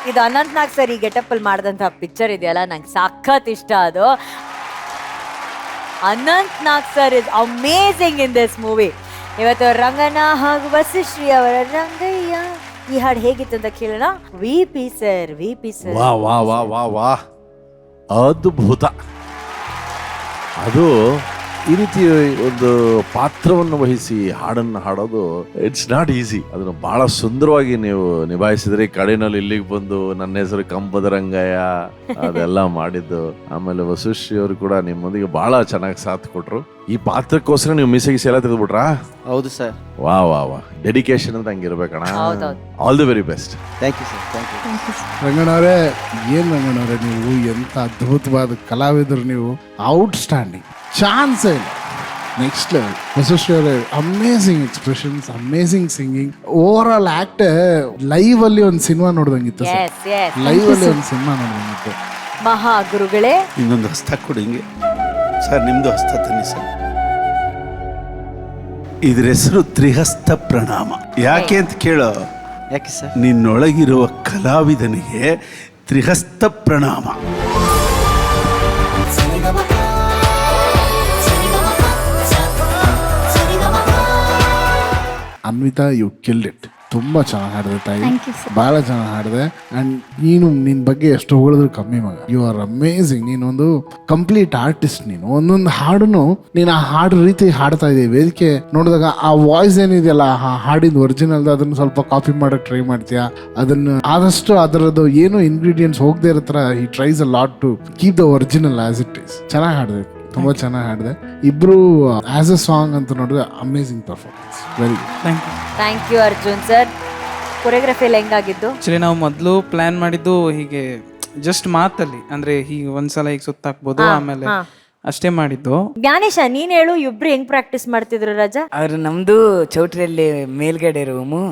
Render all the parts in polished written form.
ಇದು ಅನಂತ್ ನಾಗ್ ಸರ್ ಈ ಗೆಟಪ್ ಅಲ್ಲಿ ಮಾಡಿದಂತಹ ಪಿಕ್ಚರ್ ಇದೆಯಲ್ಲ, ನಂಗೆ ಸಖತ್ ಇಷ್ಟ ಅದು. Anant Nag sir is amazing in this movie. ಇವತ್ತು ರಂಗನ ಹಾಗೂ ವಸಿಶ್ರೀ ಅವರ ರಂಗಯ್ಯ ಈ ಹಾಡು ಹೇಗಿತ್ತು ಅಂತ ಕೇಳೋಣ. ವಿ.ಪಿ. ಸರ್. ವಾ ವಾ ವಾ ವಾ ವಾ ಅದ್ಭುತ. ಅದು ಈ ರೀತಿ ಒಂದು ಪಾತ್ರವನ್ನು ವಹಿಸಿ ಹಾಡನ್ನು ಹಾಡೋದು ಇಟ್ಸ್ ನಾಟ್ ಈಸಿ. ಅದನ್ನು ಬಹಳ ಸುಂದರವಾಗಿ ನೀವು ನಿಭಾಯಿಸಿದ್ರಿ. ಕಡೆನಲ್ಲಿ ಇಲ್ಲಿಗೆ ಬಂದು ನನ್ನ ಹೆಸರು ಕಂಬದ ರಂಗಯ್ಯ ಅದೆಲ್ಲ ಮಾಡಿದ್ದು. ಆಮೇಲೆ ವಸುಶ್ರೀ ಅವರು ಕೂಡ ನಿಮ್ಮೊಂದಿಗೆ ಬಹಳ ಚೆನ್ನಾಗಿ ಸಾಥ್ ಕೊಟ್ರು. ಈ ಪಾತ್ರಕ್ಕೋಸ್ಕರ ನೀವು ಮಿಸಗಿಸಿ ಎಲ್ಲ ತೆಗೆದ್ಬಿಟ್ರಾ? ಹೌದು ಸರ್. ವಾ ವಾ ವಾ ಡೆಡಿಕೇಶನ್ ಅಂತ ಹಂಗಿರ್ಬೇಕಣ್ಣ. All the very best. Thank you sir. Thank you ರಂಗಣ್ಣವ್ರೆ. ಏನ್ ರಂಗಣ್ಣವ್ರೆ, ನೀವು ಎಂತ ಅದ್ಭುತವಾದ ಕಲಾವಿದರು ನೀವು. ಔಟ್ಸ್ಟ್ಯಾಂಡಿಂಗ್, ಚಾನ್ಸ್ ಇಲ್ಲ. Next level. ವಸುಶ್ರೀ ಅವರೇ amazing expressions, amazing singing. Overall act live ಅಲ್ಲಿ ಒಂದು ಸಿನಿಮಾ ನೋಡ್ದಂಗಿತ್ತು ಸರ್. ಲೈವ್ ಅಲ್ಲಿ ಒಂದು ಸಿನಿಮಾ ನೋಡ್ದಂಗಿತ್ತು. ಮಹಾ ಗುರುಗಳೇ, ಇನ್ನೊಂದು ಹಸ್ತ ಕೊಡಿ ಹಿಂಗೆ ಸರ್. ನಿಮ್ದು ಹಸ್ತ ತನ್ನಿ ಸರ್. ಇದ್ರ ಹೆಸರು ತ್ರಿಹಸ್ತ ಪ್ರಣಾಮ. ಯಾಕೆ ಅಂತ ಕೇಳೋ? ಯಾಕೆ ಸರ್? ನಿನ್ನೊಳಗಿರುವ ಕಲಾವಿದನಿಗೆ ತ್ರಿಹಸ್ತ ಪ್ರಣಾಮ. Anvita, you killed it. ತುಂಬಾ ಚೆನ್ನಾಗಿ ಹಾಡಿದೆ ತಾಯಿ, ಬಹಳ ಚೆನ್ನಾಗಿ ಹಾಡಿದೆ. ಅಂಡ್ ನೀನು ನಿನ್ ಬಗ್ಗೆ ಎಷ್ಟು ಹೇಳಿದ್ರು ಕಮ್ಮಿ ಮಗ. You are amazing. ನೀನೊಂದು ಕಂಪ್ಲೀಟ್ ಆರ್ಟಿಸ್ಟ್. ನೀನು ಒಂದೊಂದು ಹಾಡನ್ನು ನೀನು ಆ ಹಾಡು ರೀತಿ ಹಾಡ್ತಾ ಇದೀವಿ. ವೇದಿಕೆ ನೋಡಿದಾಗ ಆ ವಾಯ್ಸ್ ಏನಿದೆಯಲ್ಲ, ಆ ಹಾಡಿದ ಒರಿಜಿನಲ್ ಅದನ್ನ ಸ್ವಲ್ಪ ಕಾಪಿ ಮಾಡಕ್ ಟ್ರೈ ಮಾಡ್ತೀಯಾ. ಅದನ್ನ ಆದಷ್ಟು ಅದರದ್ದು ಏನು ಇಂಗ್ರೀಡಿಯೆಂಟ್ಸ್ ಹೋಗದೆ ಇರೋ ತರ ಈ tries a lot to keep the original as it is. ಚೆನ್ನಾಗಿ ಹಾಡಿದೆ, ತುಂಬಾ ಚೆನ್ನಾಗಿ ಹಾಡಿದೆ. ಇಬ್ರು ಆಸ್ ಅ ಸಾಂಗ್ ಅಂತ ನೋಡಿದ್ರೆ amazing performance. Very good. Thank you Arjun sir. Choreography ಎಲ್ಲ ಹೆಂಗಾಗಿದ್ದು? ಆಕ್ಚುಲಿ ನಾವು ಮೊದಲು ಪ್ಲಾನ್ ಮಾಡಿದ್ದು ಹೀಗೆ ಜಸ್ಟ್ ಮಾತಲ್ಲಿ, ಅಂದ್ರೆ ಹೀಗೆ ಒಂದ್ಸಲ ಈಗ ಸುತ್ತಾಕ್ಬೋದು ಆಮೇಲೆ ಅಷ್ಟೇ ಮಾಡಿದ್ದು. ಜ್ಞಾನೇಶ, ನೀನ್ ಹೇಳು, ಇಬ್ರು ಹೆಂಗ್ ಪ್ರಾಕ್ಟೀಸ್ ಮಾಡ್ತಿದ್ರು ರಾಜಾ? ಅವ್ರು ನಮ್ದು ಚೌಟ್ರಿಯಲ್ಲಿ ಮೇಲ್ಗಡೆ ರೂಮು,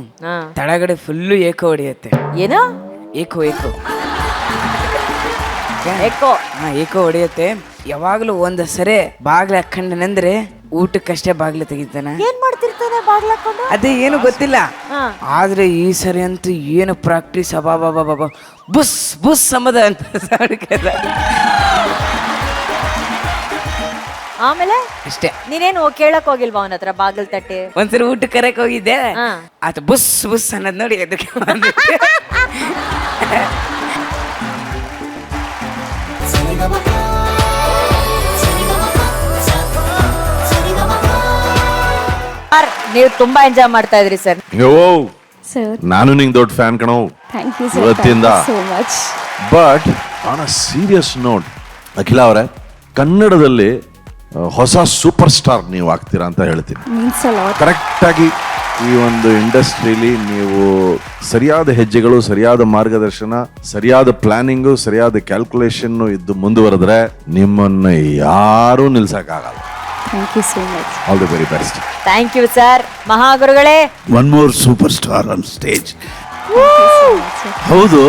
ತಳಗಡೆ ಫುಲ್ಲು ಏಕೋ ಹೊಡೆಯುತ್ತೆ. ಏನೋ ಏಕೋ ಏಕೋ ಹೊಡೆಯುತ್ತೆ. ಯಾವಾಗ್ಲೂ ಒಂದ್ ಸರಿ ಬಾಗ್ಲ ಹಾಕೊಂಡನಂದ್ರೆ ಊಟಕ್ಕಷ್ಟೇ ಬಾಗ್ಲ ತೆಗಿತಾನೆ. ಏನ್ ಮಾಡ್ತಿರ್ತಾನೆ ಬಾಗ್ಲ ಹಾಕೊಂಡು? ಅದೇ ಏನು ಗೊತ್ತಿಲ್ಲ. ಆದ್ರೆ ಈ ಸರಿ ಅಂತೂ ಏನು ಪ್ರಾಕ್ಟೀಸ್, ಅಬಾಬಾಬಾಬಾ ಬುಸ್ ಬುಸ್ ಸಂಬದ ಅಂತ. ಆಮೇಲೆ ಅಷ್ಟೇ. ನೀನೇನು ಕೇಳಕ್ ಹೋಗಿಲ್ವಾ ಅವನ ಹತ್ರ ಬಾಗಿಲ್ ತಟ್ಟಿ? ಒಂದ್ಸರಿ ಊಟ ಕರೆಕ್ ಹೋಗಿದ್ದೆ, ಆತ ಬುಸ್ ಬುಸ್ ಅನ್ನೋದ್ ನೋಡಿ ಅದಕ್ಕೆ ನೀವು ತುಂಬಾ ಎಂಜಾಯ್ ಮಾಡ್ತಾ ಇದ್ರಿ ಸರ್. ನಾನು ನಿಂಗೆ ದೊಡ್ಡ ಫ್ಯಾನ್ ಕಣೋ ಇವತ್ತಿಂದ. But on a serious note, ಅಖಿಲ ಅವರೇ, ಕನ್ನಡದಲ್ಲಿ ಹೊಸ ಸೂಪರ್ ಸ್ಟಾರ್ ನೀವು ಆಗ್ತೀರಾ ಅಂತ ಹೇಳ್ತೀನಿ. ಕರೆಕ್ಟ್ ಆಗಿ ಈ ಒಂದು ಇಂಡಸ್ಟ್ರಿಲಿ ನೀವು ಸರಿಯಾದ ಹೆಜ್ಜೆಗಳು, ಸರಿಯಾದ ಮಾರ್ಗದರ್ಶನ, ಸರಿಯಾದ ಪ್ಲಾನಿಂಗು, ಸರಿಯಾದ ಕ್ಯಾಲ್ಕುಲೇಷನ್ ಇದ್ದು ಮುಂದುವರೆದ್ರೆ ನಿಮ್ಮನ್ನು ಯಾರೂ ನಿಲ್ಸಕ್ಕಾಗಲ್ಲ. Thank you so much. All the very best. Thank you sir. ಮಹಾಗುರುಗಳೇ, one more super star on stage. ಹೌದು,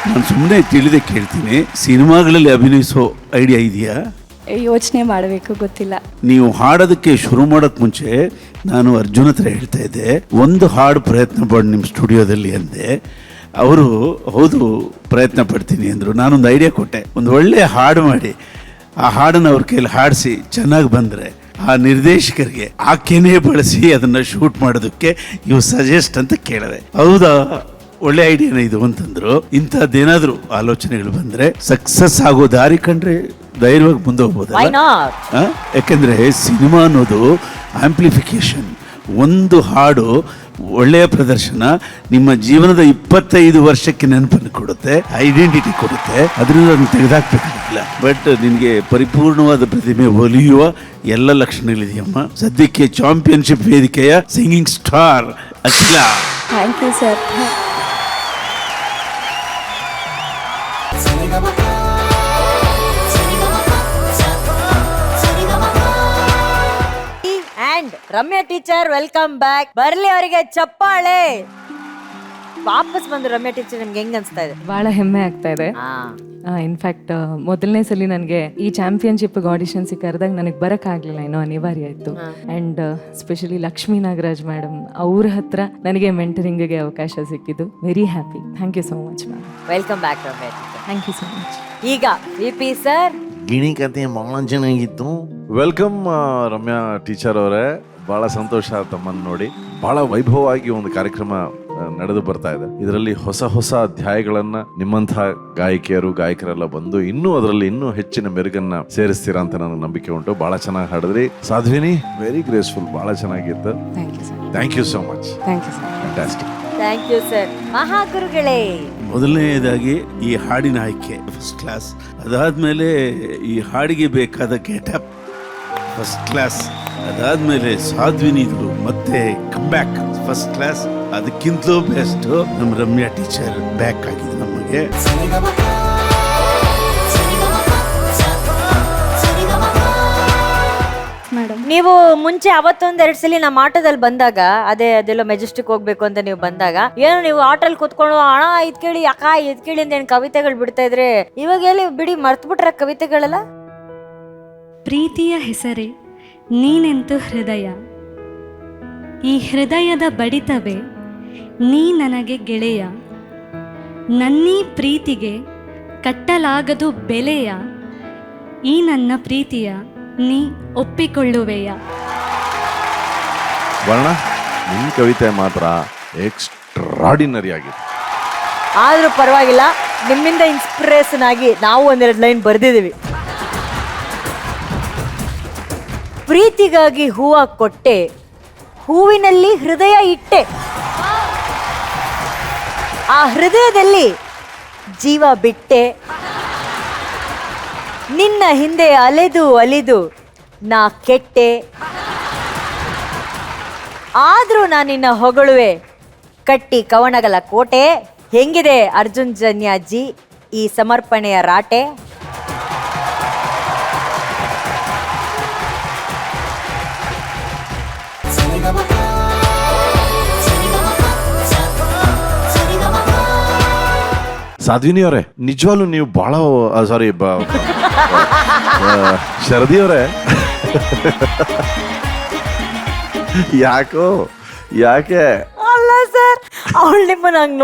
ನಾನು ಸುಮ್ಮನೆ ತಿಳಿದೆ ಕೇಳ್ತೀನಿ, ಸಿನಿಮಾಗಳಲ್ಲಿ ಅಭಿನಯಿಸೋ ಐಡಿಯಾ ಇದೆಯಾ? ಯೋಚನೆ ಮಾಡಬೇಕು, ಗೊತ್ತಿಲ್ಲ. ನೀವು ಹಾಡೋದಕ್ಕೆ ಶುರು ಮಾಡೋಕ್ಕೆ ಮುಂಚೆ ನಾನು ಅರ್ಜುನ್ ಹತ್ರ ಹೇಳ್ತಾ ಇದ್ದೆ, ಒಂದು ಹಾಡು ಪ್ರಯತ್ನ ಪಡಿ ನಿಮ್ಮ ಸ್ಟುಡಿಯೋದಲ್ಲಿ ಅಂದೆ. ಅವರು ಹೌದು ಪ್ರಯತ್ನ ಪಡ್ತೀನಿ ಅಂದರು. ನಾನೊಂದು ಐಡಿಯಾ ಕೊಟ್ಟೆ, ಒಂದು ಒಳ್ಳೆಯ ಹಾಡು ಮಾಡಿ ಆ ಹಾಡನ್ನು ಅವ್ರ ಕೈಯಲ್ಲಿ ಹಾಡಿಸಿ ಚೆನ್ನಾಗಿ ಬಂದರೆ ಆ ನಿರ್ದೇಶಕರಿಗೆ ಆಕೆನೇ ಬಳಸಿ ಅದನ್ನು ಶೂಟ್ ಮಾಡೋದಕ್ಕೆ ಇವು ಸಜೆಸ್ಟ್ ಅಂತ ಕೇಳಿದೆ. ಹೌದಾ, ಒಳ್ಳೆ ಐಡಿಯಾನ ಇದು ಅಂತಂದ್ರು. ಇಂಥದ್ದೇನಾದ್ರೂ ಆಲೋಚನೆಗಳು ಬಂದರೆ ಸಕ್ಸಸ್ ಆಗೋ ದಾರಿ ಕಂಡ್ರೆ ಧೈರ್ಯವಾಗಿ ಮುಂದೆ ಹೋಗ್ಬೋದಲ್ಲ. ಯಾಕೆಂದರೆ ಸಿನಿಮಾ ಅನ್ನೋದು ಆಂಪ್ಲಿಫಿಕೇಶನ್. ಒಂದು ಹಾಡು ಒಳ್ಳೆಯ ಪ್ರದರ್ಶನ ನಿಮ್ಮ ಜೀವನದ 25 ವರ್ಷಕ್ಕೆ ನೆನಪನ್ನು ಕೊಡುತ್ತೆ, ಐಡೆಂಟಿಟಿ ಕೊಡುತ್ತೆ. ಅದರಿಂದ ಅದನ್ನು ತೆಗೆದಾಕ್ಬೇಕಾಗಿಲ್ಲ. ಬಟ್ ನಿನಗೆ ಪರಿಪೂರ್ಣವಾದ ಪ್ರತಿಮೆ ಒಲಿಯುವ ಎಲ್ಲ ಲಕ್ಷಣಗಳಿದೆಯಮ್ಮ. ಸದ್ಯಕ್ಕೆ ಚಾಂಪಿಯನ್ಶಿಪ್ ವೇದಿಕೆಯ singing star Akhila. Thank you sir. Ramya teacher welcome back. ಬರ್ಲಿ ಅವರಿಗೆ ಚಪ್ಪಾಳೆ. ವಾಪಸ್ ಬಂದು ರಮ್ಯಾ ಟೀಚರ್ ನಿಮ್ಗೆ ಹೆಂಗ್ ಅನ್ಸ್ತಾ ಇದೆ? ಬಹಳ ಹೆಮ್ಮೆ ಆಗ್ತಾ ಇದೆ. ಹಾ ಇನ್ಫ್ಯಾಕ್ಟ್ ಮೊದಲನೇ ಸಲ ನನಗೆ ಈ ಚಾಂಪಿಯನ್ಶಿಪ್ ಆಡಿಷನ್ಸ್ ಕರೆದಾಗ ನನಗೆ ಬರೋಕ್ಕಾಗಲಿಲ್ಲ, ಏನೋ ಅನಿವಾರ್ಯ ಆಯಿತು. And specially Lakshmi Nagaraj madam ಅವ್ರ ಹತ್ರ ನನಗೆ ಮೆಂಟರಿಂಗ್ಗೆ ಅವಕಾಶ ಸಿಕ್ಕಿದ್ದು. Very happy. Thank you so much ma'am. Welcome back Ramya teacher. Thank you so much. ಈಗ VP ಸರ್, ಗಿಣಿ ಕತೆ ಬಹಳ ಚೆನ್ನಾಗಿತ್ತು. ವೆಲ್ಕಮ್ ರಮ್ಯಾ ಟೀಚರ್ ಅವರೇ. ಬಹಳ ಸಂತೋಷ ತಮ್ಮನ್ನು ನೋಡಿ. ಬಹಳ ವೈಭವವಾಗಿ ಒಂದು ಕಾರ್ಯಕ್ರಮ ನಡೆದು ಬರ್ತಾ ಇದೆ. ಇದರಲ್ಲಿ ಹೊಸ ಹೊಸ ಅಧ್ಯಾಯಗಳನ್ನ ನಿಮ್ಮಂತಹ ಗಾಯಕರೆಲ್ಲ ಬಂದು ಅದರಲ್ಲಿ ಇನ್ನೂ ಹೆಚ್ಚಿನ ಮೆರುಗನ್ನ ಸೇರಿಸ್ತೀರಾ ಅಂತ ನನಗೆ ನಂಬಿಕೆ ಉಂಟು. ಬಹಳ ಚೆನ್ನಾಗಿ ಹಾಡಿದ್ರಿ ಸಾಧ್ವಿನಿ. Very graceful. ಬಹಳ ಚೆನ್ನಾಗಿತ್ತು. Thank you so much. Thank you sir. Fantastic. Thank you sir. ಮಹಾಗುರುಗಳೇ, ಮೊದಲನೆಯದಾಗಿ ಈ ಹಾಡಿನ ಆಯ್ಕೆ ಫಸ್ಟ್ ಕ್ಲಾಸ್. ಅದಾದ್ಮೇಲೆ ಈ ಹಾಡಿಗೆ ಬೇಕಾದ ಗೆಟಪ್ ಫಸ್ಟ್ ಕ್ಲಾಸ್. ಅದಾದ್ಮೇಲೆ ಸಾಧ್ವಿನಿದು ಮತ್ತೆ ಕಮ್ ಬ್ಯಾಕ್ ಫಸ್ಟ್ ಕ್ಲಾಸ್. ಅದಕ್ಕಿಂತಲೂ ಬೆಸ್ಟ್ ನಮ್ಮ ರಮ್ಯಾ ಟೀಚರ್ ಬ್ಯಾಕ್ ಆಗಿದೆ ನಮಗೆ. ನೀವು ಮುಂಚೆ ಅವತ್ತೊಂದೆರಡು ಸಲ ನಮ್ಮ ಆಟೋದಲ್ಲಿ ಬಂದಾಗ, ಅದೆಲ್ಲ ಮೆಜೆಸ್ಟಿಕ್ ಹೋಗ್ಬೇಕು ಅಂತ ನೀವು ಬಂದಾಗ, ಏನು ನೀವು ಆಟೋಲ್ಲಿ ಕೂತ್ಕೊಂಡು ಅಣ್ಣ ಇದ್ ಕೇಳಿ ಅಕ್ಕ ಇದ್ ಕೇಳಿ ಅಂತ ಏನು ಕವಿತೆಗಳು ಬಿಡ್ತಾ ಇದ್ರೆ, ಇವಾಗ ಎಲ್ಲಿ ಬಿಡಿ ಮರ್ತ್ಬಿಟ್ರ ಕವಿತೆಗಳೆಲ್ಲ? ಪ್ರೀತಿಯ ಹೆಸರೇ ನೀನೆಂತು ಹೃದಯ, ಈ ಹೃದಯದ ಬಡಿತವೇ ನೀ ನನಗೆ ಗೆಳೆಯ, ನನ್ನೀ ಪ್ರೀತಿಗೆ ಕಟ್ಟಲಾಗದು ಬೆಲೆಯ, ಈ ನನ್ನ ಪ್ರೀತಿಯ ನೀ ಒಪ್ಪಿಕೊಳ್ಳುವೆಯ. ವರ್ಣ, ನಿನ್ನ ಕವಿತೆ ಮಾತ್ರ ಎಕ್ಸ್ಟ್ರಾಡಿನರಿ ಆಗಿದೆ. ಆದ್ರೂ ಪರವಾಗಿಲ್ಲ, ನಿಮ್ಮಿಂದ ಇನ್ಸ್ಪಿರೇಷನ್ ಆಗಿ ನಾವು ಒಂದೆರಡು ಲೈನ್ ಬರ್ದಿದ್ದೀವಿ. ಪ್ರೀತಿಗಾಗಿ ಹೂವ ಕೊಟ್ಟೆ, ಹೂವಿನಲ್ಲಿ ಹೃದಯ ಇಟ್ಟೆ, ಆ ಹೃದಯದಲ್ಲಿ ಜೀವ ಬಿಟ್ಟೆ, ನಿನ್ನ ಹಿಂದೆ ಅಲೆದು ಅಲಿದು ನಾ ಕೆಟ್ಟೆ, ಆದ್ರೂ ನಾನು ನಿನ್ನ ಹೊಗಳುವೆ ಕಟ್ಟಿ ಕವನಗಳ ಕೋಟೆ. ಹೆಂಗಿದೆ ಅರ್ಜುನ್ ಜನ್ಯಾಜಿ ಈ ಸಮರ್ಪಣೆಯ ರಾಟೆ? ಸಾಧ್ವಿನಿ ಅವರೇ, ನಿಜವಾಗ್ಲೂ ನೀವು ಬಹಳ ಸಾರಿ ಶರದಿ ಅವರೇ, ಯಾಕೆ ಅಲ್ಲ ಸರ್, ಅವಳು ನಿಮ್ಮನ್ನ ಹಂಗ್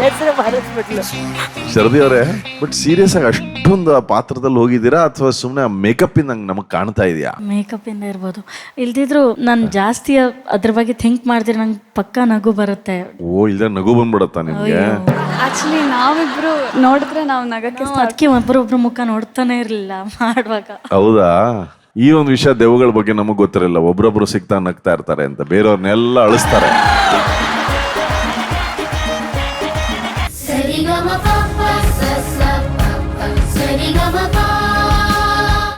ಹೆಸರು ಮಾಡಿಸ್ಬಿಟ್ಲು. ಶರದಿ ಅವರೇ, ಬಟ್ ಸೀರಿಯಸ್ ಆಗಿ ಅಷ್ಟೊಂದು ಆ ಪಾತ್ರದಲ್ಲಿ ಹೋಗಿದ್ದೀರಾ ಅಥವಾ ಸುಮ್ಮನೆ ಮೇಕಪ್ ಇಂದ ನಮಗ್ ಕಾಣ್ತಾ ಇದೆಯಾ? ಮೇಕಪ್ ಇಂದ ಇರ್ಬೋದು, ಇಲ್ದಿದ್ರು ನಾನು ಜಾಸ್ತಿ ಅದ್ರ ಬಗ್ಗೆ ಥಿಂಕ್ ಮಾಡಿದ್ರೆ ನಂಗೆ ಪಕ್ಕಾ ನಗು ಬರುತ್ತೆ. ಓ, ಇಲ್ಲ ನಗು ಬಂದ್ಬಿಡತ್ತಾ ನಿಮ್ಗೆ? ಆಕ್ಚುಲಿ ನಾವಿಬ್ರು ನೋಡಿದ್ರೆ ನಾವು ನಗಕ್ಕೆ ಅದಕ್ಕೆ ಒಬ್ಬರೊಬ್ರು ಮುಖ ನೋಡ್ತಾನೆ ಇರ್ಲಿಲ್ಲ ಮಾಡುವಾಗ. ಹೌದಾ? ಈ ಒಂದು ವಿಷಯ ದೆವ್ವಗಳ ಬಗ್ಗೆ ನಮಗ್ ಗೊತ್ತಿರಲಿಲ್ಲ. ಒಬ್ರೊಬ್ರು ಸಿಗ್ತಾ ನಗ್ತಾ ಇರ್ತಾರೆ ಅಂತ, ಬೇರೆಯವ್ರನ್ನೆಲ್ಲ ಅಳಿಸ್ತಾರೆ. ಸರಿಗಮ